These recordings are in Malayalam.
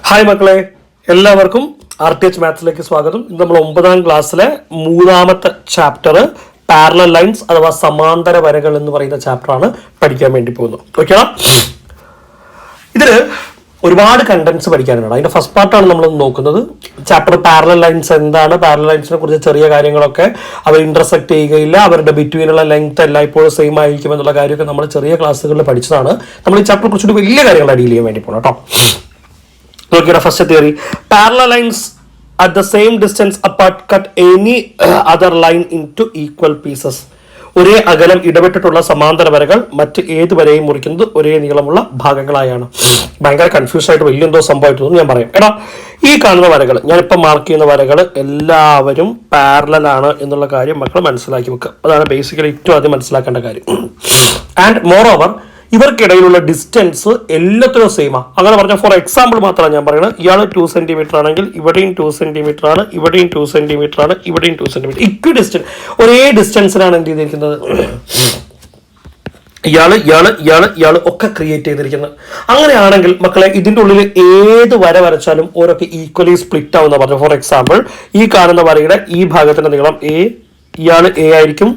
ഹായ് മക്കളെ, എല്ലാവർക്കും RTH മാത്സിലേക്ക് സ്വാഗതം. ഇന്ന് നമ്മൾ 9ാം ക്ലാസ്സിലെ 3ാമത്തെ ചാപ്റ്റർ പാരലൽ ലൈൻസ് അഥവാ സമാന്തര വരകൾ എന്ന് പറയുന്ന ചാപ്റ്ററാണ് പഠിക്കാൻ വേണ്ടി പോകുന്നത്. ഓക്കെ, ഇതില് ഒരുപാട് കണ്ടന്റ്സ് പഠിക്കാനുണ്ട്. അതിന്റെ ഫസ്റ്റ് പാർട്ടാണ് നമ്മൾ നോക്കുന്നത്. ചാപ്റ്റർ പാരലൽ ലൈൻസ് എന്താണ്, പാരലൽ ലൈൻസിനെ കുറിച്ച് ചെറിയ കാര്യങ്ങളൊക്കെ, അവർ ഇന്റർസെക്ട് ചെയ്യുകയില്ല, അവരുടെ ബിറ്റ്വീനുള്ള ലെങ്ത് എല്ലായ്പ്പോഴും സെയിം ആയിരിക്കും എന്നുള്ള കാര്യമൊക്കെ നമ്മൾ ചെറിയ ക്ലാസ്സുകളിൽ പഠിച്ചതാണ്. നമ്മൾ ഈ ചാപ്റ്ററെ കുറിച്ചൊരു വലിയ കാര്യങ്ങൾ ഡീൽ ചെയ്യാൻ വേണ്ടി പോകണം കേട്ടോ. നോക്കിയുടെ first theory, parallel lines at the same distance apart cut any other line in to equal pieces. ഒരേ അകലം ഇടപെട്ടിട്ടുള്ള സമാന്തര വരകൾ മറ്റ് ഏത് വരെയും മുറിക്കുന്നത് ഒരേ നീളമുള്ള ഭാഗങ്ങളായാണ്. ഭയങ്കര കൺഫ്യൂഷൻ ആയിട്ട് വലിയ എന്തോ സംഭവമായിട്ട് ഞാൻ പറയാം. എടാ, ഈ കാണുന്ന വരകൾ, ഞാനിപ്പോൾ മാർക്ക് ചെയ്യുന്ന വരകൾ എല്ലാവരും പാരലൽ ആണ് എന്നുള്ള കാര്യം മക്കൾ മനസ്സിലാക്കി വെക്കുക. അതാണ് ബേസിക്കലി ഏറ്റവും ആദ്യം മനസ്സിലാക്കേണ്ട കാര്യം. ആൻഡ് മോർ ഓവർ, ഇവർക്കിടയിലുള്ള ഡിസ്റ്റൻസ് എല്ലാത്തിനും സെയിമാണ്. അങ്ങനെ പറഞ്ഞാൽ ഫോർ എക്സാമ്പിൾ മാത്രമാണ് ഞാൻ പറയുന്നത്. ഇയാൾ 2 സെന്റിമീറ്റർ ആണെങ്കിൽ ഇവിടെയും 2 സെന്റിമീറ്റർ ആണ്, ഇവിടെയും 2 സെന്റിമീറ്റർ ആണ്, ഇവിടെയും 2 സെന്റിമീറ്റർ. ഇക്വി ഡിസ്റ്റൻസ്, ഒരേ ഡിസ്റ്റൻസിനാണ് എന്ത് ചെയ്തിരിക്കുന്നത്, ഇയാള് ഒക്കെ ക്രിയേറ്റ് ചെയ്തിരിക്കുന്നത്. അങ്ങനെയാണെങ്കിൽ മക്കളെ, ഇതിന്റെ ഉള്ളിൽ ഏത് വര വരച്ചാലും ഓരോക്കെ ഈക്വലി സ്പ്ലിറ്റ് ആവുന്ന പറഞ്ഞു. ഫോർ എക്സാമ്പിൾ, ഈ കാണുന്ന വരയുടെ ഈ ഭാഗത്തിന്റെ നീളം എ, ഇയാള് എ ആയിരിക്കും,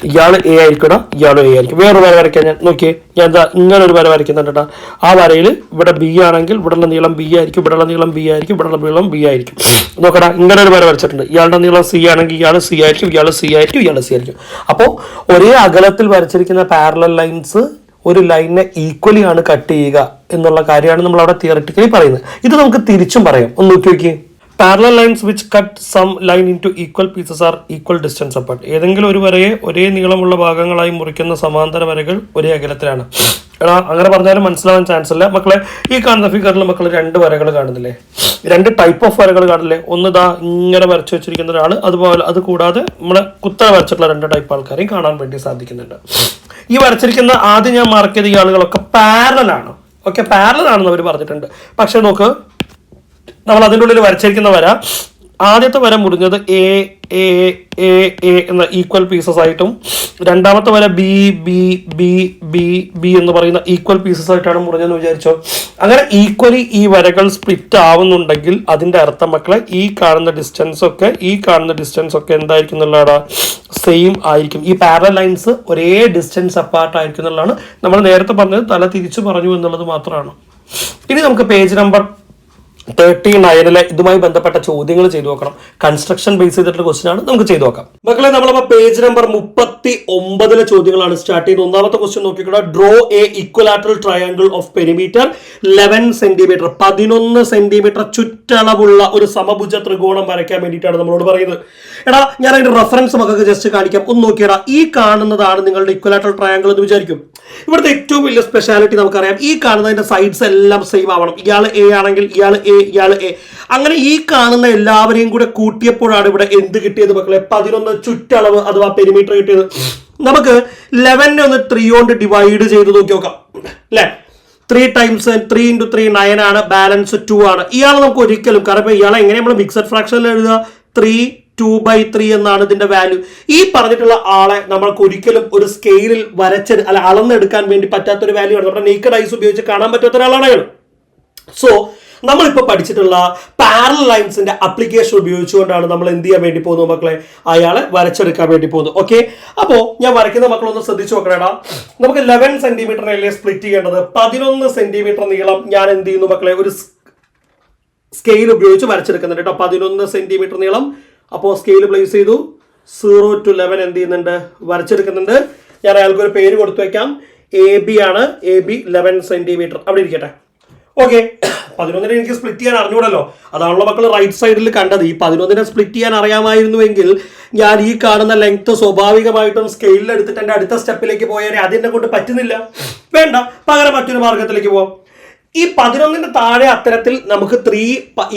ഇയാള് എ ആയിരിക്കണം, ഇയാളും എ ആയിരിക്കും. വേറൊരു വര വരയ്ക്കാൻ ഞാൻ നോക്കിയേ, ഞാൻ എന്താ ഇങ്ങനെ ഒരു വര വരയ്ക്കുന്നുണ്ട്. ആ വരയിൽ ഇവിടെ ബി ആണെങ്കിൽ ഇവിടെയുള്ള നീളം ബി ആയിരിക്കും, ഇവിടെയുള്ള നീളം ബി ആയിരിക്കും, ഇവിടെയുള്ള നീളം ബി ആയിരിക്കും. നോക്കടാ, ഇങ്ങനെ ഒരു വര വരച്ചിട്ടുണ്ട്. ഇയാളുടെ നീളം സി ആണെങ്കിൽ ഇയാൾ സി ആയിരിക്കും, ഇയാൾ സി ആയിരിക്കും, ഇയാൾ സി ആയിരിക്കും. അപ്പോൾ ഒരേ അകലത്തിൽ വരച്ചിരിക്കുന്ന പാരലൽ ലൈൻസ് ഒരു ലൈനിനെ ഈക്വലി ആണ് കട്ട് ചെയ്യുക എന്നുള്ള കാര്യമാണ് നമ്മൾ അവിടെ തിയറിറ്റിക്കലി പറയുന്നത്. ഇത് നമുക്ക് തിരിച്ചും പറയാം. ഒന്ന് നോക്കി നോക്കിയേ. Parallel lines which cut some line in to equal pieces are equal distance apart. ഏതെങ്കിലും ഒരു വരയെ ഒരേ നീളമുള്ള ഭാഗങ്ങളായി മുറിക്കുന്ന സമാന്തര വരകൾ ഒരേ അകലത്തിലാണ്. എടാ, അങ്ങനെ പറഞ്ഞാലും മനസ്സിലാവാൻ ചാൻസ് ഇല്ല മക്കളെ. ഈ കാണുന്ന ഫിഗറിൽ മക്കൾ 2 വരകൾ കാണുന്നില്ലേ, 2 ടൈപ്പ് ഓഫ് വരകൾ കാണില്ലേ. ഒന്ന് ദാ ഇങ്ങനെ വരച്ചു വെച്ചിരിക്കുന്ന ഒരാൾ, അതുപോലെ അത് കൂടാതെ നമ്മളെ കുത്തനെ വരച്ചിട്ടുള്ള 2 ടൈപ്പ് ആൾക്കാരെയും കാണാൻ വേണ്ടി സാധിക്കുന്നുണ്ട്. ഈ വരച്ചിരിക്കുന്ന ആദ്യം ഞാൻ മാർക്ക് ചെയ്ത ഈ ആളുകളൊക്കെ പാരലൽ ആണ്. ഓക്കെ, പാരലൽ ആണെന്ന് അവർ പറഞ്ഞിട്ടുണ്ട്. പക്ഷെ നോക്ക്, നമ്മൾ അതിൻ്റെ ഉള്ളിൽ വരച്ചിരിക്കുന്ന വര, ആദ്യത്തെ വര മുറിഞ്ഞത് എ എ എ എ എന്ന ഈക്വൽ പീസസ് ആയിട്ടും, രണ്ടാമത്തെ വര B B B B B എന്ന് പറയുന്ന ഈക്വൽ പീസസ് ആയിട്ടാണ് മുറിഞ്ഞതെന്ന് വിചാരിച്ചോ. അങ്ങനെ ഈക്വലി ഈ വരകൾ സ്പ്ലിറ്റ് ആവുന്നുണ്ടെങ്കിൽ അതിന്റെ അർത്ഥം മക്കളെ, ഈ കാണുന്ന ഡിസ്റ്റൻസ് ഒക്കെ എന്തായിരിക്കും എന്നുള്ളതാണ്, സെയിം ആയിരിക്കും. ഈ പാരലൽ ലൈൻസ് ഒരേ ഡിസ്റ്റൻസ് അപ്പാർട്ട് ആയിരിക്കും എന്നുള്ളതാണ് നമ്മൾ നേരത്തെ പറഞ്ഞത്. തല തിരിച്ചു പറഞ്ഞു എന്നുള്ളത് മാത്രമാണ്. ഇനി നമുക്ക് പേജ് നമ്പർ 39 ഇതുമായി ബന്ധപ്പെട്ട ചോദ്യങ്ങൾ ചെയ്തു നോക്കണം. കൺസ്ട്രക്ഷൻ ബേസ് ചെയ്തിട്ടുള്ള ക്വസ്റ്റ്യൻ ആണ്, നമുക്ക് ചെയ്തു നോക്കാം മക്കളെ. നമ്മളപ്പോ പേജ് നമ്പർ 39 ചോദ്യങ്ങളാണ് സ്റ്റാർട്ട് ചെയ്ത്. ഒന്നാമത്തെ ക്വസ്റ്റ്യൻ നോക്കിക്കൂടാ. Draw a equilateral triangle of perimeter 11 centimetre, 11 centimetre ചുറ്റളവുള്ള ഒരു സമഭുജ ത്രികോണം വരയ്ക്കാൻ വേണ്ടിയിട്ടാണ് നമ്മളോട് പറയുന്നത്. എടാ, ഞാൻ അതിന്റെ റെഫറൻസ് മക്കൾക്ക് ജസ്റ്റ് കാണിക്കാം. ഒന്ന് നോക്കിയടാ, ഈ കാണുന്നതാണ് നിങ്ങളുടെ ഇക്വലാറ്ററൽ ട്രയാങ്കിൾ എന്ന് വിചാരിക്കും. ഇവിടുത്തെ ഏറ്റവും വലിയ സ്പെഷ്യാലിറ്റി നമുക്കറിയാം, ഈ കാണുന്നതിന്റെ സൈഡ്സ് എല്ലാം സെയിം ആവണം. ഇയാൾ എ ആണെങ്കിൽ ഇയാൾ എ, ഇയാൾ എ. അങ്ങനെ ഈ കാണുന്ന എല്ലാവരെയും കൂടെ കൂട്ടിയപ്പോഴാണ് ഇവിടെ എന്ത് കിട്ടിയത് മക്കളെ, 11 ചുറ്റളവ് അഥവാ പെരിമീറ്റർ കിട്ടിയത്. നമുക്ക് 11 ഒന്ന് 3 കൊണ്ട് ഡിവൈഡ് ചെയ്ത് നോക്കി നോക്കാം അല്ലെ. 3 ടൈംസ് 3 × 3 9 ആണ്, ബാലൻസ് 2 ആണ്. ഇയാളെ നമുക്ക് ഒരിക്കലും, കാരണം ഇയാളെ എങ്ങനെ നമ്മൾ മിക്സഡ് ഫ്രാക്ഷനിൽ എഴുതുക, 3/2 എന്നാണ് ഇതിന്റെ വാല്യൂ. ഈ പറഞ്ഞിട്ടുള്ള ആളെ നമ്മൾക്ക് ഒരിക്കലും ഒരു സ്കെയിലിൽ അളന്നെടുക്കാൻ വേണ്ടി പറ്റാത്തൊരു വാല്യൂ ആണ്. നമ്മുടെ നേക്കഡ് ഐസ് ഉപയോഗിച്ച് കാണാൻ പറ്റാത്ത ഒരാളാണ് അയാൾ. സോ നമ്മളിപ്പോൾ പഠിച്ചിട്ടുള്ള പാരലൽ ലൈൻസിന്റെ അപ്ലിക്കേഷൻ ഉപയോഗിച്ചുകൊണ്ടാണ് നമ്മൾ എന്ത് ചെയ്യാൻ വേണ്ടി പോകുന്നത് മക്കളെ, അയാളെ വരച്ചെടുക്കാൻ വേണ്ടി പോകുന്നത്. ഓക്കെ, അപ്പോൾ ഞാൻ വരയ്ക്കുന്ന മക്കളൊന്ന് ശ്രദ്ധിച്ചു നോക്കണേടാ. നമുക്ക് 11 സെന്റിമീറ്ററിനല്ലേ സ്പ്ലിറ്റ് ചെയ്യേണ്ടത്. 11 സെന്റിമീറ്റർ നീളം ഞാൻ എന്ത് ചെയ്യുന്നു മക്കളെ, ഒരു സ്കെയിൽ ഉപയോഗിച്ച് വരച്ചെടുക്കുന്നുണ്ട് കേട്ടോ. 11 സെന്റിമീറ്റർ നീളം. അപ്പോൾ സ്കെയിൽ പ്ലേസ് ചെയ്തു, 0 to 11 എന്ത് ചെയ്യുന്നുണ്ട്, വരച്ചെടുക്കുന്നുണ്ട്. ഞാൻ അയാൾക്ക് ഒരു പേര് കൊടുത്തു വെക്കാം, AB ആണ്. AB 11 സെന്റിമീറ്റർ അവിടെ ഇരിക്കട്ടെ. ഓക്കെ, 11 എനിക്ക് സ്പ്ലിറ്റ് ചെയ്യാൻ അറിഞ്ഞൂടല്ലോ. അതാണല്ലോ മക്കൾ റൈറ്റ് സൈഡിൽ കണ്ടത്. ഈ 11 സ്പ്ലിറ്റ് ചെയ്യാൻ അറിയാമായിരുന്നുവെങ്കിൽ ഞാൻ ഈ കാണുന്ന ലെങ്ത് സ്വാഭാവികമായിട്ടും സ്കെയിലിൽ എടുത്തിട്ട് എൻ്റെ അടുത്ത സ്റ്റെപ്പിലേക്ക് പോയാൽ അതിനെ കൊണ്ട് പറ്റുന്നില്ല. വേണ്ട, പകരം മറ്റൊരു മാർഗത്തിലേക്ക് പോവാം. ഈ 11 താഴെ അത്തരത്തിൽ നമുക്ക് 3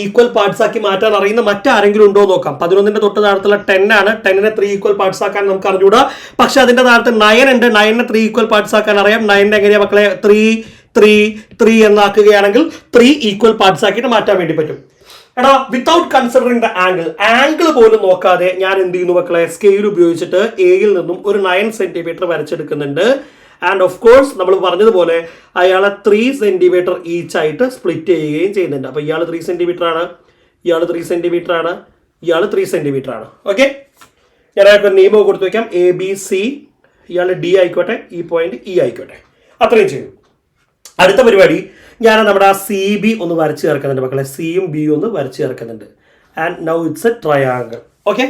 ഈക്വൽ പാർട്സ് ആക്കി മാറ്റാൻ അറിയുന്ന മറ്റാരെങ്കിലും ഉണ്ടോ നോക്കാം. 11 തൊട്ട് താഴത്തുള്ള 10 ആണ്. 10നെ 3 ഈക്വൽ പാർട്സ് ആക്കാൻ നമുക്ക് അറിഞ്ഞൂടാ. പക്ഷെ അതിന്റെ താഴത്ത് 9 ഉണ്ട്. 9നെ 3 ഈക്വൽ പാർട്സ് ആക്കാൻ അറിയാം. 9നെ എങ്ങനെയാ മക്കളെ, 3 എന്നാക്കുകയാണെങ്കിൽ 3 ഈക്വൽ പാർട്സ് ആക്കിയിട്ട് മാറ്റാൻ വേണ്ടി പറ്റും. എടാ, വിത്തൗട്ട് കൺസിഡറിങ് ദ ആംഗിൾ പോലും നോക്കാതെ ഞാൻ എന്ത് ചെയ്യുന്നു മക്കളെ, സ്കെയിൽ ഉപയോഗിച്ചിട്ട് എയിൽ നിന്നും ഒരു 9 സെന്റിമീറ്റർ വരച്ചെടുക്കുന്നുണ്ട്. ആൻഡ് ഓഫ് കോഴ്സ് നമ്മൾ പറഞ്ഞതുപോലെ അയാളെ 3 സെന്റിമീറ്റർ ഈച്ച് ആയിട്ട് സ്പ്ലിറ്റ് ചെയ്യുകയും ചെയ്യുന്നുണ്ട്. അപ്പൊ ഇയാൾ 3 സെന്റിമീറ്റർ ആണ്, ഇയാൾ 3 സെന്റിമീറ്റർ ആണ്, ഇയാൾ 3 സെന്റിമീറ്റർ ആണ്. ഓക്കെ, ഞാൻ അയാൾക്ക് ഒരു നിയമം കൊടുത്തു വെക്കാം. ABC, ഇയാൾ D ആയിക്കോട്ടെ, ഈ പോയിന്റ് E ആയിക്കോട്ടെ. അത്രയും ചെയ്യും. അടുത്ത പരിപാടി ഞാൻ നമ്മുടെ ആ CB ഒന്ന് വരച്ച് ചേർക്കുന്നുണ്ട് മക്കളെ. സിയും ബിയും ഒന്ന് വരച്ച് ചേർക്കുന്നുണ്ട്. And now it's A triangle. Okay,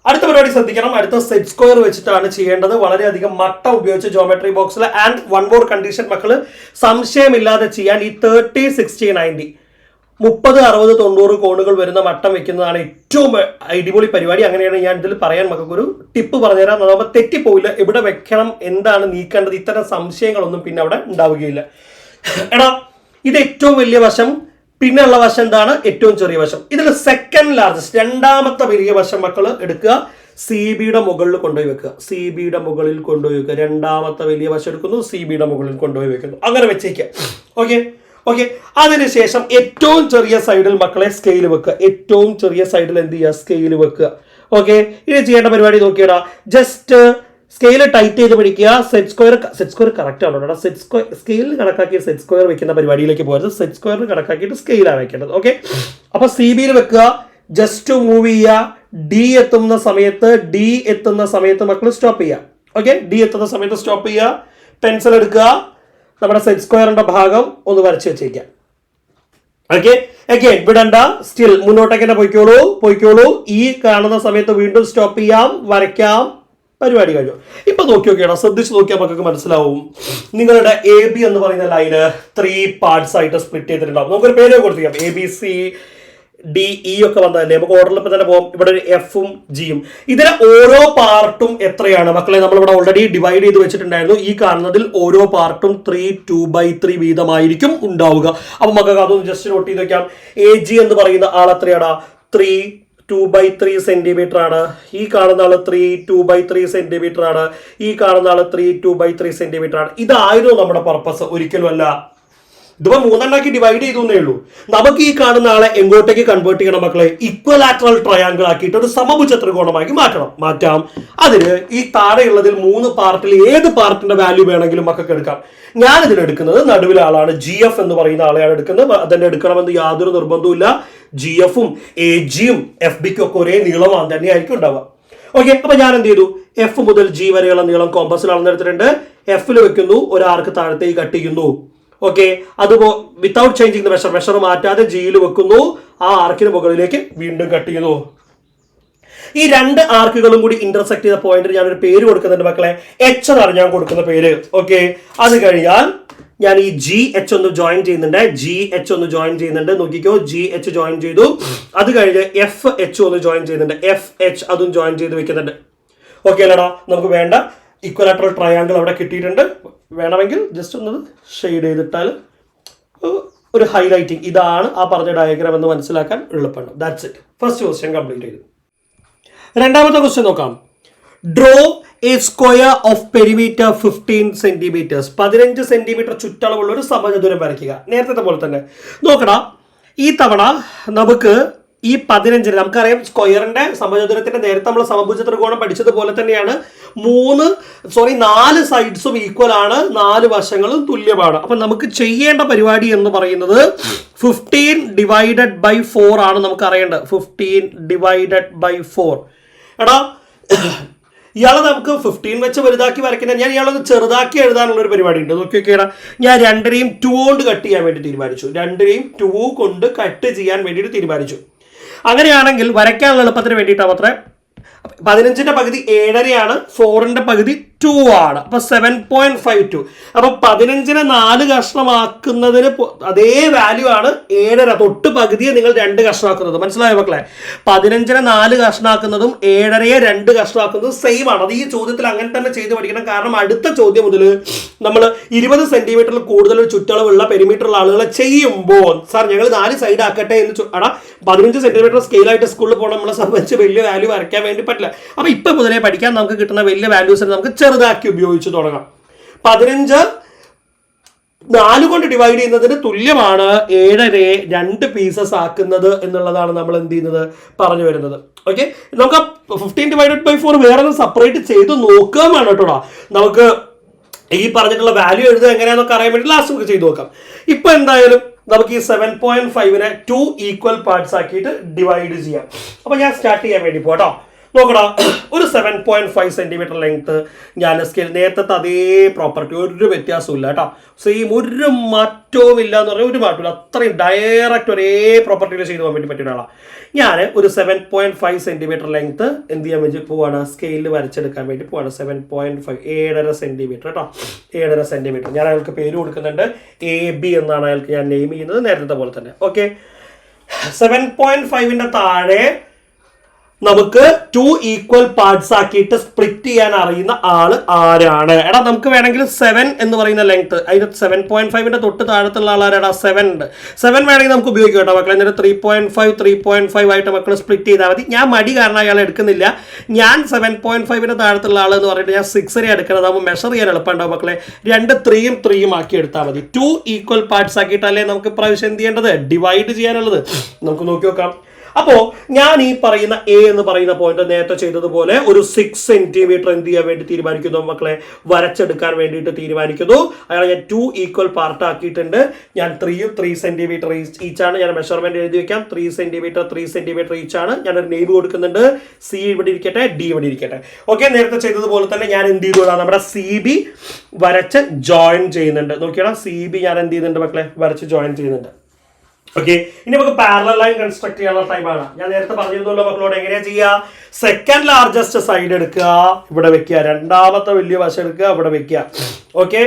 അടുത്ത പരിപാടി ശ്രദ്ധിക്കണം. അടുത്ത സെറ്റ് സ്ക്വയർ വെച്ചിട്ടാണ് ചെയ്യേണ്ടത്. വളരെയധികം മട്ട ഉപയോഗിച്ച് ജോമെട്രി ബോക്സിൽ. ആൻഡ് വൺ മോർ കണ്ടീഷൻ മക്കള്, സംശയമില്ലാതെ ചെയ്യാൻ ഈ 30, 60, 90 30, 60, 90 കോണുകൾ വരുന്ന മട്ടം വെക്കുന്നതാണ് ഏറ്റവും അടിപൊളി പരിപാടി. അങ്ങനെയാണ് ഞാൻ ഇതിൽ പറയാൻ മക്കൾക്കൊരു ടിപ്പ് പറഞ്ഞുതരാം. അതാകുമ്പോൾ തെറ്റിപ്പോയില്ല. എവിടെ വെക്കണം, എന്താണ് നീക്കേണ്ടത്, ഇത്തരം സംശയങ്ങളൊന്നും പിന്നെ അവിടെ ഉണ്ടാവുകയില്ല. എടാ, ഇത് ഏറ്റവും വലിയ വശം, പിന്നെ ഉള്ള വശം എന്താണ്? ഏറ്റവും ചെറിയ വശം. ഇതിൽ സെക്കൻഡ് ലാർജസ്റ്റ്, രണ്ടാമത്തെ വലിയ വശം മക്കൾ എടുക്കുക, CBയുടെ മുകളിൽ കൊണ്ടുപോയി വെക്കുക. CBയുടെ മുകളിൽ കൊണ്ടുപോയി വെക്കുക. രണ്ടാമത്തെ വലിയ വശം എടുക്കുന്നു, CBയുടെ മുകളിൽ കൊണ്ടുപോയി വെക്കുന്നു. അങ്ങനെ വെച്ചേക്കുക. ഓക്കെ ഓക്കെ, അതിനുശേഷം ഏറ്റവും ചെറിയ സൈഡിൽ മക്കളെ സ്കെയിൽ വെക്കുക. ഏറ്റവും ചെറിയ സൈഡിൽ എന്ത് ചെയ്യുക? സ്കെയിൽ വെക്കുക. ഓക്കെ, ഇത് ചെയ്യേണ്ട പരിപാടി നോക്കിയടാ. ജസ്റ്റ് സ്കെയിൽ ടൈറ്റ് ചെയ്ത് പിടിക്കുക. സെറ്റ് സ്ക്വയർ കറക്റ്റ് ആണോ? സ്കെയിൽ കണക്കാക്കി സെറ്റ് സ്ക്വയർ വെക്കുന്ന പരിപാടിയിലേക്ക് പോകരുത്. സെറ്റ് സ്ക്വയറിന് കണക്കാക്കിയിട്ട് സ്കെയിലാണ് വെക്കേണ്ടത്. ഓക്കെ, അപ്പൊ CBയിൽ വെക്കുക. ജസ്റ്റ് മൂവ് ചെയ്യുക. D എത്തുന്ന സമയത്ത് മക്കൾ സ്റ്റോപ്പ് ചെയ്യുക. ഓക്കെ, D എത്തുന്ന സമയത്ത് സ്റ്റോപ്പ് ചെയ്യുക. പെൻസിൽ എടുക്കുക. നമ്മുടെ സെറ്റ് സ്ക്വയറിന്റെ ഭാഗം ഒന്ന് വരച്ച് വെച്ചേക്കാം. ഓക്കെ, അഗൈൻ വിടണ്ട, സ്റ്റിൽ മുന്നോട്ടേക്ക് തന്നെ പോയിക്കോളൂ. ഈ കാണുന്ന സമയത്ത് വീണ്ടും സ്റ്റോപ്പ് ചെയ്യാം, വരയ്ക്കാം. പരിപാടി കഴിഞ്ഞു. ഇപ്പൊ നോക്കി നോക്കിയാണോ, ശ്രദ്ധിച്ച് നോക്കിയാൽ നമുക്ക് മനസ്സിലാവും. നിങ്ങളുടെ AB എന്ന് പറയുന്ന ലൈന് 3 പാർട്സ് ആയിട്ട് സ്പ്ലിറ്റ് ചെയ്തിട്ടുണ്ടാവും. നമുക്കൊരു പേര് കൊടുത്തിരിക്കാം. ABC, D, E ഒക്കെ വന്നതല്ലേ. നമുക്ക് ഓർഡറിൽ ഇപ്പൊ തന്നെ പോകും. ഇവിടെ ഒരു Fഉം Gയും. ഇതിലെ ഓരോ പാർട്ടും എത്രയാണ് മക്കളെ? നമ്മളിവിടെ ഓൾറെഡി ഡിവൈഡ് ചെയ്ത് വെച്ചിട്ടുണ്ടായിരുന്നു. ഈ കാണുന്നതിൽ ഓരോ പാർട്ടും 3 2/3 വീതമായിരിക്കും ഉണ്ടാവുക. അപ്പൊ മക്കൾക്ക് അതൊന്ന് ജസ്റ്റ് നോട്ട് ചെയ്ത് വെക്കാം. AG എന്ന് പറയുന്ന ആൾ എത്രയാണ്? 3 2/3 സെന്റിമീറ്റർ ആണ്. ഈ കാണുന്ന ആള് 3 2/3 സെന്റിമീറ്റർ ആണ്. ഈ കാണുന്ന ആള് 3 2/3 സെന്റിമീറ്റർ ആണ്. ഇതായിരുന്നു നമ്മുടെ പർപ്പസ്, ഒരിക്കലും അല്ല. ഇതിപ്പോ 3 ഡിവൈഡ് ചെയ്തേ ഉള്ളൂ. നമുക്ക് ഈ കാണുന്ന ആളെ എങ്ങോട്ടേക്ക് കൺവേർട്ട് ചെയ്യണം മക്കളെ? ഇക്വലാറ്ററൽ ട്രയാങ്കിൾ ആക്കിയിട്ട് ഒരു സമഭുജ ത്രികോണമാക്കി മാറ്റാം. അതിന് ഈ താഴെയുള്ളതിൽ 3 പാർട്ടിൽ ഏത് പാർട്ടിന്റെ വാല്യൂ വേണമെങ്കിലും മക്കൾക്ക് എടുക്കാം. ഞാൻ ഇതിലെടുക്കുന്നത് നടുവിലെ ആളാണ്. GF എന്ന് പറയുന്ന ആളെയാണ് എടുക്കുന്നത്. അതന്നെ എടുക്കണമെന്ന് യാതൊരു നിർബന്ധവും. GFഉം AGയും FBക്കും ഒക്കെ ഒരേ നീളമാണ് തന്നെയായിരിക്കും ഉണ്ടാവുക. ഓക്കെ, അപ്പൊ ഞാൻ എന്ത് ചെയ്തു? F മുതൽ G വരെയുള്ള നീളം കോമ്പസിൽ അളന്നെടുത്തിട്ടുണ്ട്. Fൽ വെക്കുന്നു, ഒരാർക്ക് താഴത്തേക്ക് കട്ട് ചെയ്യുന്നു. ഓക്കെ, അതുപോ വിത്തൗട്ട് ചേഞ്ചിങ് മെഷർ മാറ്റാതെ Gയിൽ വെക്കുന്നു. ആ ആർക്കിന് മുകളിലേക്ക് വീണ്ടും കട്ട് ചെയ്യുന്നു. ഈ 2 ആർക്കുകളും കൂടി ഇന്റർസെക്ട് ചെയ്ത പോയിന്റിൽ ഞാനൊരു പേര് കൊടുക്കുന്നുണ്ട് മക്കളെ. H എന്നാണ് ഞാൻ കൊടുക്കുന്ന പേര്. ഓക്കെ, അത് കഴിഞ്ഞാൽ ഞാൻ ഈ GH ഒന്ന് ജോയിൻ ചെയ്യുന്നുണ്ട്. നോക്കിക്കോ, GH ജോയിൻ ചെയ്തു. അത് കഴിഞ്ഞ് FH ഒന്ന് ജോയിൻ ചെയ്യുന്നുണ്ട്. FH അതും ജോയിൻ ചെയ്ത് വെക്കുന്നുണ്ട്. ഓക്കെ അല്ലടാ, നമുക്ക് വേണ്ട ഇക്വലാറ്ററൽ ട്രയാങ്കിൾ അവിടെ കിട്ടിയിട്ടുണ്ട്. വേണമെങ്കിൽ ജസ്റ്റ് ഒന്ന് ഷെയ്ഡ് ചെയ്തിട്ടാൽ ഒരു ഹൈലൈറ്റിംഗ്. ഇതാണ് ആ പറഞ്ഞ ഡയഗ്രാം എന്ന് മനസ്സിലാക്കാൻ എളുപ്പമാണ്. That's it. First question complete ചെയ്തു. രണ്ടാമത്തെ ക്വസ്റ്റ്യൻ നോക്കാം. Draw a square of perimeter 15 centimetres. 15 centimetre ചുറ്റളവുള്ള ഒരു സമചതുരം വരയ്ക്കുക. നേരത്തെ പോലെ തന്നെ നോക്കണം. ഈ തവണ നമുക്ക് ഈ 15 നമുക്കറിയാം സ്ക്വയറിന്റെ സമചതുരത്തിന്റെ നേരത്തെ നമ്മൾ സമഭുജ ത്രികോണം പഠിച്ചതുപോലെ തന്നെയാണ് 4 സൈഡ്സും ഈക്വൽ ആണ്, 4 വശങ്ങളും തുല്യമാണ്. അപ്പൊ നമുക്ക് ചെയ്യേണ്ട പരിപാടി എന്ന് പറയുന്നത് 15 ഡിവൈഡഡ് ബൈ 4 ആണ് നമുക്ക് അറിയേണ്ടത്. 15 ഡിവൈഡഡ് ബൈ 4. എടാ, ഇയാളെ നമുക്ക് 15 വെച്ച് വലുതാക്കി വരയ്ക്കുന്നത്. ഞാൻ ഇയാളൊന്ന് ചെറുതാക്കി എഴുതാനുള്ള ഒരു പരിപാടി ഉണ്ട്. നോക്കിയൊക്കെയാണ്. ഞാൻ 2നെയും 2 കൊണ്ട് കട്ട് ചെയ്യാൻ വേണ്ടി തീരുമാനിച്ചു. 2നെയും 2 കൊണ്ട് കട്ട് ചെയ്യാൻ വേണ്ടിയിട്ട് തീരുമാനിച്ചു. അങ്ങനെയാണെങ്കിൽ വരയ്ക്കാനുള്ള എളുപ്പത്തിന് വേണ്ടിയിട്ടാണ് അത്ര 15ന്റെ പകുതി 7.5 4ന്റെ പകുതി 2 ആണ്. അപ്പൊ 7.52. അപ്പൊ 15നെ 4 കഷ്ണമാക്കുന്നതിന് അതേ വാല്യൂ ആണ് 7.5. തൊട്ട് പകുതിയെ നിങ്ങൾ 2 കഷ്ണമാക്കുന്നത്. മനസ്സിലായോ മക്കളെ? 15നെ 4 കഷ്ണമാക്കുന്നതും 7.5യെ 2 കഷ്ണമാക്കുന്നതും സെയിം ആണ്. അത് ഈ ചോദ്യത്തിൽ അങ്ങനെ തന്നെ ചെയ്ത് പഠിക്കണം. കാരണം അടുത്ത ചോദ്യം മുതൽ നമ്മൾ 20 സെന്റിമീറ്ററിൽ കൂടുതൽ ചുറ്റളവുള്ള പെരിമീറ്ററുള്ള ആളുകളെ ചെയ്യുമ്പോൾ സാർ ഞങ്ങൾ 4 സൈഡ് ആക്കട്ടെ എന്ന് 15 സെന്റിമീറ്റർ സ്കെയിലായിട്ട് സ്കൂളിൽ പോകണം. നമ്മളെ സംബന്ധിച്ച് വലിയ വാല്യൂ വരയ്ക്കാൻ വേണ്ടി പറ്റില്ല. അപ്പൊ ഇപ്പൊ മുതലേ പഠിക്കാൻ നമുക്ക് കിട്ടുന്ന വലിയ വാല്യൂസിനെ നമുക്ക് ചെറുതാക്കി ഉപയോഗിച്ച് തുടങ്ങാം. 15 4 കൊണ്ട് ഡിവൈഡ് ചെയ്യുന്നതിന് തുല്യമാണ് 7.5 2 പീസസ് ആക്കുന്നത് എന്നുള്ളതാണ് നമ്മൾ എന്ത് ചെയ്യുന്നത് പറഞ്ഞു വരുന്നത്. ഓക്കെ, നമുക്ക് 15 ഡിവൈഡഡ് ബൈ 4 വേറെ സെപ്പറേറ്റ് ചെയ്ത് നോക്കുകയും വേണം കേട്ടോ. നമുക്ക് ഈ പറഞ്ഞിട്ടുള്ള വാല്യൂ എഴുതുക എങ്ങനെയാണെന്നൊക്കെ അറിയാൻ വേണ്ടി ലാസ്റ്റ് നമുക്ക് ചെയ്തു നോക്കാം. ഇപ്പൊ എന്തായാലും നമുക്ക് ഈ 7.5നെ 2 ഈക്വൽ പാർട്സ് ആക്കിയിട്ട് ഡിവൈഡ് ചെയ്യാം. അപ്പൊ ഞാൻ സ്റ്റാർട്ട് ചെയ്യാൻ വേണ്ടി പോട്ടോ. നോക്കടാ, ഒരു 7.5 സെന്റിമീറ്റർ ലെങ്ത് ഞാൻ സ്കെയിൽ നേരത്തെ അതേ പ്രോപ്പർട്ടി, ഒരു വ്യത്യാസവും ഇല്ല കേട്ടോ. സെയിം, ഒരു മാറ്റവും ഇല്ല എന്ന് പറഞ്ഞാൽ ഒരു മാറ്റമില്ല. അത്രയും ഡയറക്റ്റ് ഒരേ പ്രോപ്പർട്ടിയിൽ ചെയ്തു പോകാൻ വേണ്ടി പറ്റിയ ഒരാളാണ് ഞാൻ. ഒരു 7.5 സെന്റിമീറ്റർ ലെങ്ത് എന്ത് ചെയ്യാൻ വേണ്ടി പോവാണ്, സ്കെയിലിൽ വരച്ചെടുക്കാൻ വേണ്ടി പോവാണ്. 7.5 7.5 സെന്റിമീറ്റർ കേട്ടോ, 7.5 സെന്റിമീറ്റർ. ഞാൻ അയാൾക്ക് പേര് കൊടുക്കുന്നുണ്ട്, AB എന്നാണ് അയാൾക്ക് ഞാൻ നെയിം ചെയ്യുന്നത്, നേരത്തെ പോലെ തന്നെ. ഓക്കെ, 7.5ന്റെ താഴെ നമുക്ക് 2 ഈക്വൽ പാർട്സ് ആക്കിയിട്ട് സ്പ്ലിറ്റ് ചെയ്യാൻ അറിയുന്ന ആള് ആരാണ്? എടാ നമുക്ക് വേണമെങ്കിൽ 7 എന്ന് പറയുന്ന ലെങ്ത്, അതിന് 7.5ന്റെ തൊട്ട് താഴത്തുള്ള ആളാരാടാ? 7 ഉണ്ട്. 7 വേണമെങ്കിൽ നമുക്ക് ഉപയോഗിക്കാം കേട്ടോ മക്കളെ. എന്നിട്ട് 3.5 ആയിട്ട് മക്കൾ സ്പ്ലിറ്റ് ചെയ്താൽ മതി. ഞാൻ മടി കാരണം അയാൾ എടുക്കുന്നില്ല. ഞാൻ 7.5ന്റെ താഴത്തുള്ള ആൾ എന്ന് പറഞ്ഞിട്ട് ഞാൻ 6 എടുക്കുന്നത്, അതാകുമ്പോൾ മെഷർ ചെയ്യാൻ എളുപ്പമുണ്ടാവും മക്കളെ. 2 3 ആക്കി എടുത്താൽ മതി. 2 ഈക്വൽ പാർട്സ് ആക്കിയിട്ടല്ലേ നമുക്ക് പ്രാവശ്യം എന്ത് ചെയ്യേണ്ടത്, ഡിവൈഡ് ചെയ്യാനുള്ളത്. നമുക്ക് നോക്കി നോക്കാം. അപ്പോ ഞാൻ ഈ പറയുന്ന എ എന്ന് പറയുന്ന പോയിന്റ് നേരത്തെ ചെയ്തതുപോലെ ഒരു 6 സെന്റിമീറ്റർ എന്ത് ചെയ്യാൻ വേണ്ടി തീരുമാനിക്കുന്നു മക്കളെ, വരച്ചെടുക്കാൻ വേണ്ടിയിട്ട് തീരുമാനിക്കുന്നു. അയാൾ ഞാൻ 2 ഈക്വൽ പാർട്ട് ആക്കിയിട്ടുണ്ട്. ഞാൻ 3 സെന്റിമീറ്റർ ഈച്ചാണ് ഞാൻ മെഷർമെന്റ് എഴുതി വെക്കാം. 3 സെന്റിമീറ്റർ ഈച്ചാണ്. ഞാനൊരു നെയിം കൊടുക്കുന്നുണ്ട്. സി ഇവിടെ ഇരിക്കട്ടെ, ഡി ഇവിടെ ഇരിക്കട്ടെ. ഓക്കെ, നേരത്തെ ചെയ്തതുപോലെ തന്നെ ഞാൻ എന്ത് ചെയ്തു, നമ്മുടെ CB വരച്ച് ജോയിൻ ചെയ്യുന്നുണ്ട്. നോക്കിയാൽ CB ഞാൻ എന്ത് ചെയ്യുന്നുണ്ട് മക്കളെ, വരച്ച് ജോയിൻ ചെയ്യുന്നുണ്ട്. ഓക്കെ, ഇനി നമുക്ക് പാരലൽ ലൈൻ കൺസ്ട്രക്ട് ചെയ്യാനുള്ള ടൈമാണ്. ഞാൻ നേരത്തെ പറഞ്ഞിരുന്നല്ലോ മക്കളോട് എങ്ങനെയാ ചെയ്യുക. സെക്കൻഡ് ലാർജസ്റ്റ് സൈഡ് എടുക്കുക, ഇവിടെ വെക്കുക. രണ്ടാമത്തെ വലിയ വശം എടുക്കുക, ഇവിടെ വെക്കുക. ഓക്കെ,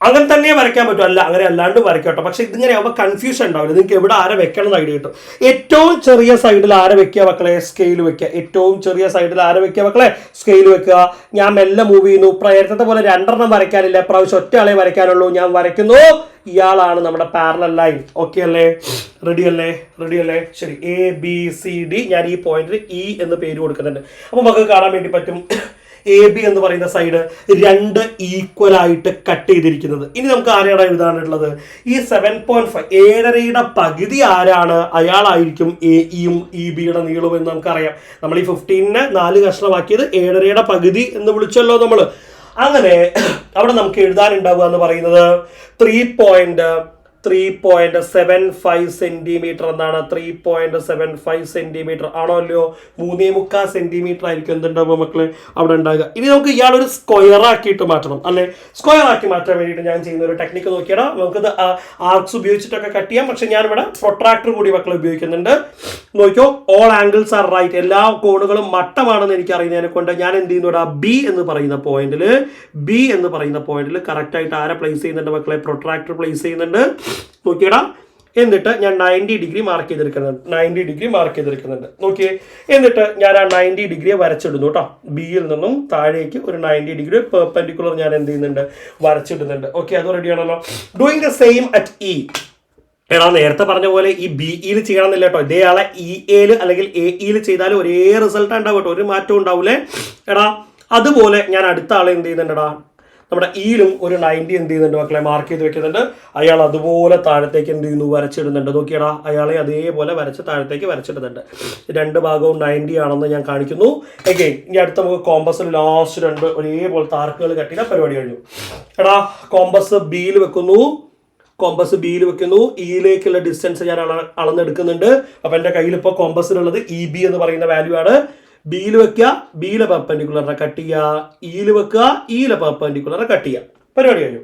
അങ്ങനെ തന്നെ വരയ്ക്കാൻ പറ്റും. അല്ല, അങ്ങനെ അല്ലാണ്ട് വരയ്ക്കട്ടോ. പക്ഷെ ഇതിങ്ങനെ ആവുമ്പോൾ കൺഫ്യൂഷൻ ഉണ്ടാവില്ല. നിങ്ങൾക്ക് എവിടെ ആരെ വെക്കണം എന്ന് ഐഡിയ കിട്ടും. ഏറ്റവും ചെറിയ സൈഡിൽ ആരെ വെക്കുക മക്കളെ, സ്കെയിൽ വെക്കുക. ഏറ്റവും ചെറിയ സൈഡിൽ ആരെ വെക്കുക മക്കളെ, സ്കെയിൽ വെക്കുക. ഞാൻ മെല്ലെ മൂവ് ചെയ്യുന്നു. നേരത്തെ പോലെ 2 വരയ്ക്കാനില്ല, പ്രാവശ്യം ഒറ്റ ആളെ വരയ്ക്കാനുള്ളൂ. ഞാൻ വരയ്ക്കുന്നു. ഇയാളാണ് നമ്മുടെ പാരലൽ ലൈൻ. ഓക്കെ അല്ലേ, റെഡി അല്ലേ? ശരി, ABCD. ഞാൻ ഈ പോയിന്റിൽ E എന്ന് പേര് കൊടുക്കുന്നുണ്ട്. അപ്പൊ നമുക്ക് കാണാൻ വേണ്ടി പറ്റും AB എന്ന് പറയുന്ന സൈഡ് 2 ഈക്വൽ ആയിട്ട് കട്ട് ചെയ്തിരിക്കുന്നത്. ഇനി നമുക്ക് ആരെയാണ് എഴുതാനുള്ളത്? ഈ 7.5 7.5യുടെ പകുതി ആരാണ്? അയാളായിരിക്കും AEയും EBയുടെ നീളവും എന്ന് നമുക്കറിയാം. നമ്മൾ ഈ 15നെ 4 കഷ്ണമാക്കിയത് 7.5യുടെ പകുതി എന്ന് വിളിച്ചല്ലോ നമ്മൾ. അങ്ങനെ അവിടെ നമുക്ക് എഴുതാനുണ്ടാവുക എന്ന് പറയുന്നത് 3.75 സെന്റിമീറ്റർ എന്നാണ്. 3.75 സെന്റിമീറ്റർ ആണോ അല്ലയോ? 3.25 സെന്റിമീറ്റർ ആയിരിക്കും എന്തുണ്ടാവുക മക്കളെ അവിടെ ഉണ്ടാകുക. ഇനി നമുക്ക് ഇയാളൊരു സ്ക്വയർ ആക്കിയിട്ട് മാറ്റണം അല്ലെ. സ്ക്വയർ ആക്കി മാറ്റാൻ വേണ്ടിയിട്ട് ഞാൻ ചെയ്യുന്ന ഒരു ടെക്നിക്ക് നോക്കിയാൽ നമുക്കത് ആർക്സ് ഉപയോഗിച്ചിട്ടൊക്കെ കട്ട് ചെയ്യാം. പക്ഷെ ഞാനിവിടെ പ്രൊട്രാക്ടർ കൂടി മക്കൾ ഉപയോഗിക്കുന്നുണ്ട്. നോക്കിയോ, ഓൾ ആംഗിൾസ് ആർ റൈറ്റ്. എല്ലാ കോണുകളും മട്ടമാണെന്ന് എനിക്ക് അറിയുന്നതിനെ കൊണ്ട് ഞാൻ എന്ത് ചെയ്യുന്നു, B എന്ന് പറയുന്ന പോയിന്റിൽ കറക്റ്റ് ആയിട്ട് ആരെ പ്ലേസ് ചെയ്യുന്നുണ്ട് മക്കളെ, പ്രൊട്രാക്ടർ പ്ലേസ് ചെയ്യുന്നുണ്ട്. നോക്കിയടാ, എന്നിട്ട് ഞാൻ 90 ഡിഗ്രി മാർക്ക് ചെയ്തെടുക്കുന്നുണ്ട്. നോക്കിയേ, എന്നിട്ട് ഞാൻ ആ 90 ഡിഗ്രിയെ വരച്ചിടുന്നു കേട്ടോ. ബിയിൽ നിന്നും താഴേക്ക് ഒരു 90 ഡിഗ്രി പെർപെൻഡിക്കുലർ ഞാൻ എന്ത് ചെയ്യുന്നുണ്ട്, വരച്ചിടുന്നുണ്ട്. ഓക്കെ, അത് റെഡി ആണല്ലോ. Doing the same at E. എടാ നേരത്തെ പറഞ്ഞ പോലെ ഈ BEയിൽ ചെയ്യണമെന്നില്ല കേട്ടോ. ഇതേ ആളെ EAയിൽ അല്ലെങ്കിൽ AEയിൽ ചെയ്താലും ഒരേ റിസൾട്ട് ഉണ്ടാവും കേട്ടോ, ഒരു മാറ്റവും ഉണ്ടാവൂലേ എടാ. അതുപോലെ ഞാൻ അടുത്ത ആളെ എന്ത് ചെയ്യുന്നുണ്ടടാ, നമ്മുടെ ഈയിലും ഒരു 90 എന്ത് ചെയ്യുന്നുണ്ട് മക്കളെ, മാർക്ക് ചെയ്ത് വെക്കുന്നുണ്ട്. അയാൾ അതുപോലെ താഴത്തേക്ക് എന്ത് ചെയ്യുന്നു, വരച്ചിടുന്നുണ്ട്. നോക്കിയടാ, അയാളെ അതേപോലെ വരച്ച് താഴത്തേക്ക് വരച്ചിടുന്നുണ്ട്. 2 ഭാഗവും 90 ആണെന്ന് ഞാൻ കാണിക്കുന്നു. ഓക്കെ, ഇനി അടുത്ത് നമുക്ക് കോമ്പസിൽ ലാസ്റ്റ് 2 ഒരേപോലത്തെ ആർക്കുകൾ കട്ടിയ പരിപാടി കഴിഞ്ഞു. എടാ കോമ്പസ് ബിയിൽ വെക്കുന്നു. ഇയിലേക്കുള്ള ഡിസ്റ്റൻസ് ഞാൻ അളന്നെടുക്കുന്നുണ്ട്. അപ്പൊ എന്റെ കയ്യിൽ ഇപ്പോൾ കോമ്പസിലുള്ളത് EB എന്ന് പറയുന്ന വാല്യൂ ആണ്. ബിയിൽ വെക്കുക, ബിയിലെ പെർപെൻഡിക്കുലറിനെ കട്ട് ചെയ്യുക. ഇയിൽ വെക്കുക, ഇയിലെ പെർപെൻഡിക്കുലറെ കട്ട് ചെയ്യുക. പരിപാടി കഴിഞ്ഞു.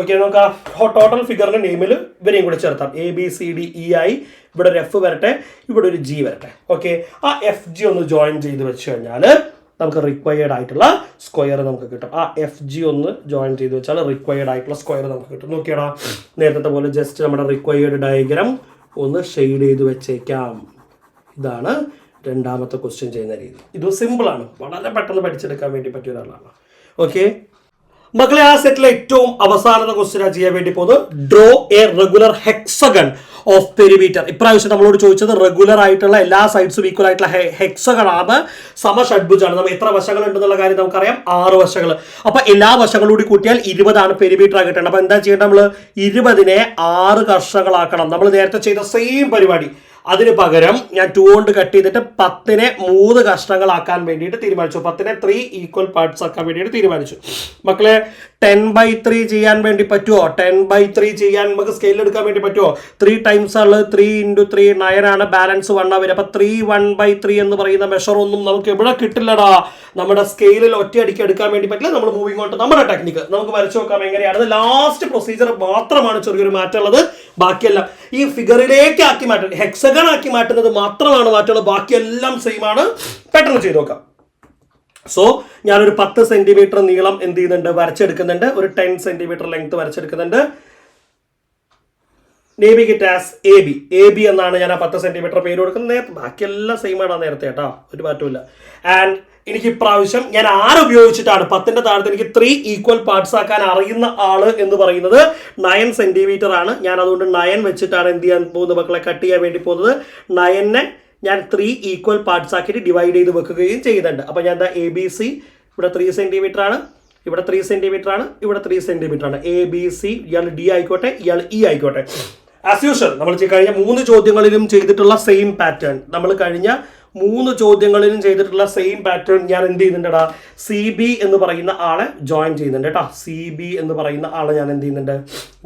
ഓക്കെ, നമുക്ക് ആ ടോട്ടൽ ഫിഗറിന്റെ നെയിമിൽ ഇവരെയും കൂടെ ചേർത്താം. ABCDE ആയി. ഇവിടെ ഒരു F വരട്ടെ, ഇവിടെ ഒരു G വരട്ടെ. ഓക്കെ, ആ FG ഒന്ന് ജോയിൻ ചെയ്ത് വെച്ച് കഴിഞ്ഞാൽ നമുക്ക് റിക്വയർഡ് ആയിട്ടുള്ള സ്ക്വയർ നമുക്ക് കിട്ടും. ആ FG ഒന്ന് ജോയിൻ ചെയ്ത് വെച്ചാൽ റിക്വയർഡ് ആയിട്ടുള്ള സ്ക്വയർ നമുക്ക് കിട്ടും. നോക്കിയടാ, നേരത്തെ പോലെ ജസ്റ്റ് നമ്മുടെ റിക്വയർഡ് ഡയഗ്രാം ഒന്ന് ഷെയ്ഡ് ചെയ്ത് വെച്ചേക്കാം. ഇതാണ് രണ്ടാമത്തെ ക്വസ്റ്റ്യൻ ചെയ്യുന്ന രീതി. ഇത് സിമ്പിളാണ്, വളരെ പെട്ടെന്ന് പഠിച്ചെടുക്കാൻ വേണ്ടി പറ്റിയ ഒരാളാണ്. ഓക്കെ മക്കളെ, ആ സെറ്റിലെ ഏറ്റവും അവസാനത്തെ ക്വസ്റ്റ്യൻ ചെയ്യാൻ വേണ്ടി പോകുന്നത് draw A regular hexagon of perimeter. ഇപ്രാവശ്യം നമ്മളോട് ചോദിച്ചത് റെഗുലർ ആയിട്ടുള്ള എല്ലാ സൈഡ്സും ഈക്വൽ ആയിട്ടുള്ള ഹെക്സഗൺ ആണ്, സമഷഡ്ഭുജാണ്. നമ്മൾ എത്ര വശങ്ങൾ ഉണ്ടെന്നുള്ള കാര്യം നമുക്കറിയാം, 6 വശങ്ങൾ. അപ്പൊ എല്ലാ വശങ്ങളൂടി കൂട്ടിയാൽ 20 ആണ് പെരിമീറ്റർ കിട്ടേണ്ടത്. അപ്പൊ എന്താ ചെയ്യേണ്ടത്, നമ്മൾ 20നെ 6 കർഷകളാക്കണം. നമ്മൾ നേരത്തെ ചെയ്ത സെയിം പരിപാടി. അതിന് പകരം ഞാൻ 2 കൊണ്ട് കട്ട് ചെയ്തിട്ട് 10നെ 3 കഷ്ണങ്ങളാക്കാൻ വേണ്ടിയിട്ട് തീരുമാനിച്ചു. 10നെ 3 ഈക്വൽ പാർട്സ് ആക്കാൻ വേണ്ടിയിട്ട് തീരുമാനിച്ചു. മക്കളെ 10/3 ചെയ്യാൻ വേണ്ടി പറ്റുമോ? 10/3 ചെയ്യാൻ നമുക്ക് സ്കെയിൽ എടുക്കാൻ വേണ്ടി പറ്റുമോ? 3 ടൈംസ് ഉള്ളത് 3 × 3 9 ആണ്, ബാലൻസ് 1 വരും. അപ്പൊ 3 1/3 എന്ന് പറയുന്ന മെഷർ ഒന്നും നമുക്ക് എവിടെ കിട്ടില്ലടാ. നമ്മുടെ സ്കെയിലിൽ ഒറ്റയടിക്ക് എടുക്കാൻ വേണ്ടി പറ്റില്ല. നമ്മൾ മൂവിങ് ഓൺ ടു നമ്മുടെ ടെക്നിക്ക് നമുക്ക് വരച്ചു നോക്കാം എങ്ങനെയാണ്. ലാസ്റ്റ് പ്രൊസീജിയർ മാത്രമാണ് ചെറിയൊരു മാറ്റം ഉള്ളത്. ബാക്കിയെല്ലാം ഈ ഫിഗറിലേക്ക് ആക്കി മാറ്റുന്നത്, ഹെക്സഗൺ ആക്കി മാറ്റുന്നത് മാത്രമാണ് മാറ്റുള്ളത്. ബാക്കിയെല്ലാം സെയിം ആണ്. പെട്ടെന്ന് ചെയ്ത് നോക്കാം. സോ ഞാനൊരു 10 സെന്റിമീറ്റർ നീളം എന്ത് ചെയ്യുന്നുണ്ട്, വരച്ചെടുക്കുന്നുണ്ട്. ഒരു 10 സെന്റിമീറ്റർ ലെങ്ത് വരച്ചെടുക്കുന്നുണ്ട്. Naming it as A B എന്നാണ് ഞാൻ ആ 10 സെന്റിമീറ്റർ പേര് കൊടുക്കുന്നത്. ബാക്കിയെല്ലാം സെയിം ആണ് നേരത്തെ കേട്ടോ, ഒരു മാറ്റമില്ല. ആൻഡ് എനിക്ക് ഇപ്രാവശ്യം ഞാൻ ഉപയോഗിച്ചിട്ടാണ് 10ന്റെ താഴത്ത് എനിക്ക് 3 ഈക്വൽ പാർട്സ് ആക്കാൻ അറിയുന്ന ആള് എന്ന് പറയുന്നത് 9 സെന്റിമീറ്റർ ആണ്. ഞാൻ അതുകൊണ്ട് 9 വെച്ചിട്ടാണ് എന്ത് ചെയ്യാൻ പോകുന്നത് മക്കളെ, കട്ട് ചെയ്യാൻ വേണ്ടി പോകുന്നത്. 9നെ ഞാൻ 3 ഈക്വൽ പാർട്സ് ആക്കിയിട്ട് ഡിവൈഡ് ചെയ്ത് വെക്കുകയും ചെയ്യുന്നുണ്ട്. അപ്പോൾ ഞാൻ എന്താ ABC ഇവിടെ 3 സെന്റിമീറ്റർ ആണ്, ഇവിടെ 3 സെന്റിമീറ്റർ ആണ്, ഇവിടെ 3 സെന്റിമീറ്റർ ആണ്. ABC, ഇയാൾ D ആയിക്കോട്ടെ, ഇയാൾ E ആയിക്കോട്ടെ. ആസ് യൂഷ്വൽ നമ്മൾ കഴിഞ്ഞ 3 ചോദ്യങ്ങളിലും ചെയ്തിട്ടുള്ള സെയിം പാറ്റേൺ, ഞാൻ എന്ത് ചെയ്യുന്നുണ്ടടാ, CB എന്ന് പറയുന്ന ആളെ ജോയിൻ ചെയ്യുന്നുണ്ട് കേട്ടോ. CB എന്ന് പറയുന്ന ആളെ ഞാൻ എന്ത് ചെയ്യുന്നുണ്ട്,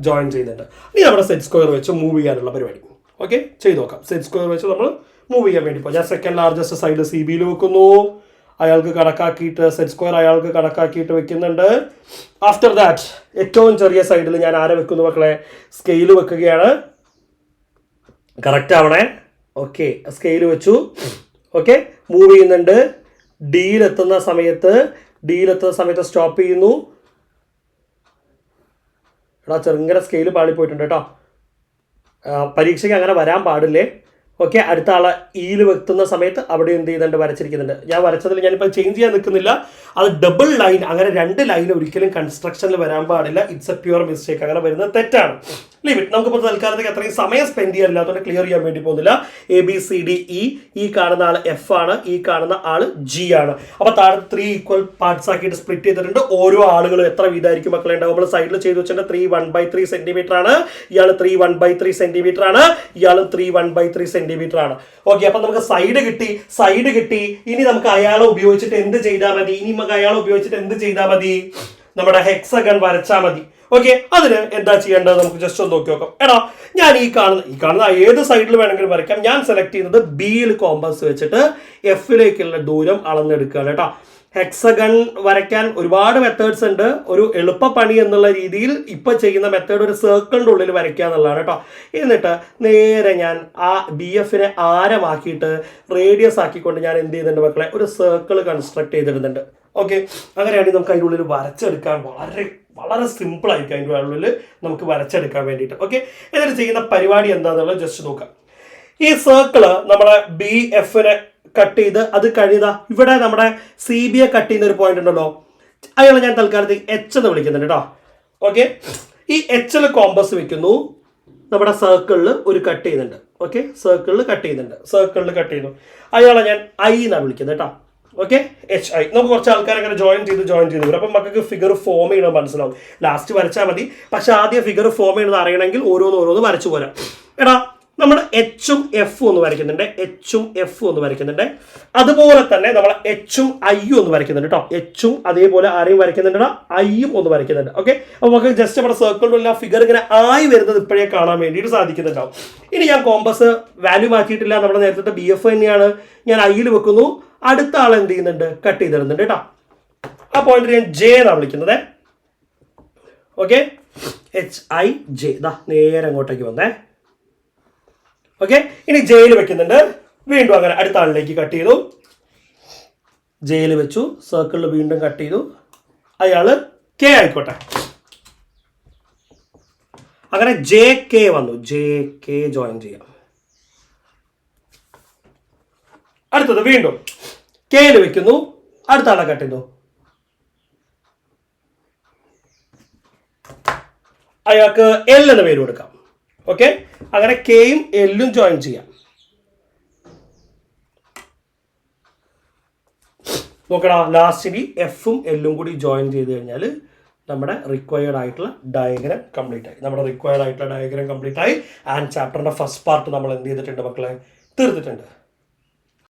ജോയിൻ ചെയ്യുന്നുണ്ട്. ഇനി നമ്മുടെ സെറ്റ് സ്ക്വയർ വെച്ച് മൂവ് ചെയ്യാനുള്ള പരിപാടി. ഓക്കെ, ചെയ്ത് നോക്കാം. സെറ്റ് സ്ക്വയർ വെച്ച് നമ്മൾ മൂവ് ചെയ്യാൻ വേണ്ടി പോകും. ഞാൻ സെക്കൻഡ് ലാർജസ്റ്റ് സൈഡ് CBയിൽ വെക്കുന്നു. അയാൾക്ക് കണക്കാക്കിയിട്ട് സെറ്റ് സ്ക്വയർ അയാൾക്ക് കണക്കാക്കിയിട്ട് വെക്കുന്നുണ്ട്. ആഫ്റ്റർ ദാറ്റ് ഏറ്റവും ചെറിയ സൈഡിൽ ഞാൻ ആരെ വെക്കുന്നു മക്കളെ, സ്കെയിൽ വെക്കുകയാണ്. കറക്റ്റ് ആവണേ. ഓക്കെ, സ്കെയിൽ വെച്ചു. ഓക്കെ, മൂവ് ചെയ്യുന്നുണ്ട്. ഡിയിലെത്തുന്ന സമയത്ത് സ്റ്റോപ്പ് ചെയ്യുന്നു. എടാ ചെറുങ്ങനെ സ്കെയിൽ പാളിപ്പോയിട്ടുണ്ട് കേട്ടോ. പരീക്ഷയ്ക്ക് അങ്ങനെ വരാൻ പാടില്ലേ. ഓക്കെ, അടുത്ത ആളെ ഇയിൽ വെക്കുന്ന സമയത്ത് അവിടെ എന്ത് ചെയ്യുന്നുണ്ട്, വരച്ചിരിക്കുന്നുണ്ട്. ഞാൻ വരച്ചതിൽ ഞാനിപ്പോൾ ചേഞ്ച് ചെയ്യാൻ നിൽക്കുന്നില്ല. അത് ഡബിൾ ലൈൻ, അങ്ങനെ 2 ലൈൻ ഒരിക്കലും കൺസ്ട്രക്ഷനിൽ വരാൻ പാടില്ല. It's A pure mistake. അങ്ങനെ വരുന്നത് തെറ്റാണ്. ലിമിറ്റ് നമുക്കിപ്പോൾ തൽക്കാലത്തേക്ക് അത്രയും സമയം സ്പെൻഡ് ചെയ്യാനില്ലാത്തതുകൊണ്ട് ക്ലിയർ ചെയ്യാൻ വേണ്ടി പോകുന്നില്ല. ABCDE, ഈ കാണുന്ന ആൾ F ആണ്, ഈ കാണുന്ന ആൾ G ആണ്. അപ്പോൾ താഴെ 3 ഈക്വൽ പാർട്സ് ആക്കിയിട്ട് സ്പ്ലിറ്റ് ചെയ്തിട്ടുണ്ട്. ഓരോ ആളുകളും എത്ര വീതമായിരിക്കും മക്കളെ ഉണ്ടാവും? നമ്മൾ സൈഡിൽ ചെയ്ത് വെച്ചിട്ട് 3 1/3 സെന്റിമീറ്റർ ആണ്, ഇയാൾ 3 1/3 സെന്റിമീറ്റർ ആണ്, ഇയാളും 3 1/3 സെന്റിമീറ്റർ ആണ്. ഓക്കെ, അപ്പൊ നമുക്ക് സൈഡ് കിട്ടി. ഇനി നമുക്ക് അയാളെ ഉപയോഗിച്ചിട്ട് എന്ത് ചെയ്താൽ മതി? നമ്മുടെ ഹെക്സഗൺ വരച്ചാൽ മതി. ഓക്കെ, അതിന് എന്താ ചെയ്യേണ്ടത് നമുക്ക് ജസ്റ്റ് ഒന്ന് നോക്കി നോക്കാം. എടാ ഞാൻ ഈ കാണുന്ന ഏത് സൈഡിൽ വേണമെങ്കിലും വരയ്ക്കാം. ഞാൻ സെലക്ട് ചെയ്യുന്നത് Bയിൽ കോമ്പസ് വെച്ചിട്ട് Fലേക്കുള്ള ദൂരം അളന്നെടുക്കുകയാണ് കേട്ടോ. ഹെക്സഗൺ വരയ്ക്കാൻ ഒരുപാട് മെത്തേഡ്സ് ഉണ്ട്. ഒരു എളുപ്പപ്പണി എന്നുള്ള രീതിയിൽ ഇപ്പൊ ചെയ്യുന്ന മെത്തേഡ് ഒരു സർക്കിളിന്റെ ഉള്ളിൽ വരയ്ക്കുക എന്നുള്ളതാണ് കേട്ടോ. എന്നിട്ട് നേരെ ഞാൻ ആ BFനെ ആരമാക്കിയിട്ട് റേഡിയസ് ആക്കിക്കൊണ്ട് ഞാൻ എന്ത് ചെയ്യുന്നുണ്ട് മക്കളെ, ഒരു സർക്കിൾ കൺസ്ട്രക്ട് ചെയ്തിടുന്നുണ്ട്. ഓക്കെ, അങ്ങനെയാണെങ്കിൽ നമുക്ക് അതിൻ്റെ ഉള്ളിൽ വരച്ചെടുക്കാൻ വളരെ സിമ്പിൾ ആയിരിക്കും. അതിൻ്റെ ഉള്ളിൽ നമുക്ക് വരച്ചെടുക്കാൻ വേണ്ടിയിട്ട്. ഓക്കെ, എന്നിട്ട് ചെയ്യുന്ന പരിപാടി എന്താണെന്നുള്ളത് ജസ്റ്റ് നോക്കാം. ഈ സർക്കിള് നമ്മളെ BFനെ കട്ട് ചെയ്ത് അത് കഴിഞ്ഞതാ ഇവിടെ നമ്മുടെ CBയെ കട്ട് ചെയ്യുന്ന ഒരു പോയിന്റ് ഉണ്ടല്ലോ, അയാളെ ഞാൻ തൽക്കാലത്തേക്ക് H എന്ന് വിളിക്കുന്നുണ്ട് കേട്ടോ. ഓക്കെ, ഈ Hൽ കോമ്പസ് വെക്കുന്നു. നമ്മുടെ സർക്കിളിൽ ഒരു കട്ട് ചെയ്യുന്നുണ്ട്. ഓക്കെ, സർക്കിളിൽ കട്ട് ചെയ്യുന്നു. അയാളെ ഞാൻ I എന്നാണ് വിളിക്കുന്നത് കേട്ടോ. Okay, HI. നമുക്ക് കുറച്ച് ആൾക്കാർ അങ്ങനെ ജോയിൻ ചെയ്ത് വരും. അപ്പം നമുക്ക് ഫിഗർ ഫോം ചെയ്യണം മനസ്സിലാവും. ലാസ്റ്റ് വരച്ചാൽ മതി. പക്ഷെ ആദ്യം ഫിഗർ ഫോം ചെയ്യണമെന്ന് അറിയണമെങ്കിൽ ഓരോന്ന് വരച്ചു പോരാം. എടാ നമ്മൾ Hഉം Fഉം ഒന്ന് വരയ്ക്കുന്നുണ്ട്. അതുപോലെ തന്നെ നമ്മൾ Hഉം Iയും ഒന്ന് വരയ്ക്കുന്നുണ്ട് കേട്ടോ. Hഉം അതേപോലെ ആരെയും വരയ്ക്കുന്നുണ്ട്, Iയും ഒന്ന് വരയ്ക്കുന്നുണ്ട്. ഓക്കെ, അപ്പോൾ നമുക്ക് ജസ്റ്റ് നമ്മുടെ സർക്കിളിലുള്ള ഫിഗർ ഇങ്ങനെ ആയി വരുന്നത് ഇപ്പോഴേ കാണാൻ വേണ്ടിയിട്ട് സാധിക്കുന്നുണ്ടാവും. ഇനി ഞാൻ കോമ്പസ് വാല്യൂ മാറ്റിയിട്ടില്ല. നമ്മുടെ നേരത്തെ BF തന്നെയാണ്. ഞാൻ Iയിൽ വെക്കുന്നു. അടുത്ത ആൾ എന്ത് ചെയ്യുന്നുണ്ട്, കട്ട് ചെയ്തിടുന്നുണ്ട് കേട്ടോ. ആ പോയിന്റ് ഞാൻ J എന്നാണ് വിളിക്കുന്നത്. Okay, HIJ. നേരെ അങ്ങോട്ടേക്ക് വന്നേ. ഓക്കെ, ഇനി Jയിൽ വെക്കുന്നുണ്ട്. വീണ്ടും അങ്ങനെ അടുത്ത ആളിലേക്ക് കട്ട് ചെയ്തു. Jയിൽ വെച്ചു. സർക്കിളിൽ വീണ്ടും കട്ട് ചെയ്തു. അയാള് K ആയിക്കോട്ടെ. അങ്ങനെ JK വന്നു. JK ജോയിൻ ചെയ്യാം. അടുത്തത് വീണ്ടും Kയിൽ വെക്കുന്നു. അടുത്ത ആളെ കട്ട് ചെയ്തു. അയാൾക്ക് L എന്ന പേര് കൊടുക്കാം. ഓക്കെ, അങ്ങനെ Kയും Lഉം ജോയിൻ ചെയ്യാം. നോക്കടാ, ലാസ്റ്റിന് Fഉം Lഉം കൂടി ജോയിൻ ചെയ്ത് കഴിഞ്ഞാൽ നമ്മുടെ റിക്വയർഡ് ആയിട്ടുള്ള ഡയഗ്രാം കംപ്ലീറ്റ് ആയി. ആൻഡ് ചാപ്റ്ററിന്റെ ഫസ്റ്റ് പാർട്ട് നമ്മൾ എന്ത് ചെയ്തിട്ടുണ്ട് മക്കളെ, തീർത്തിട്ടുണ്ട്.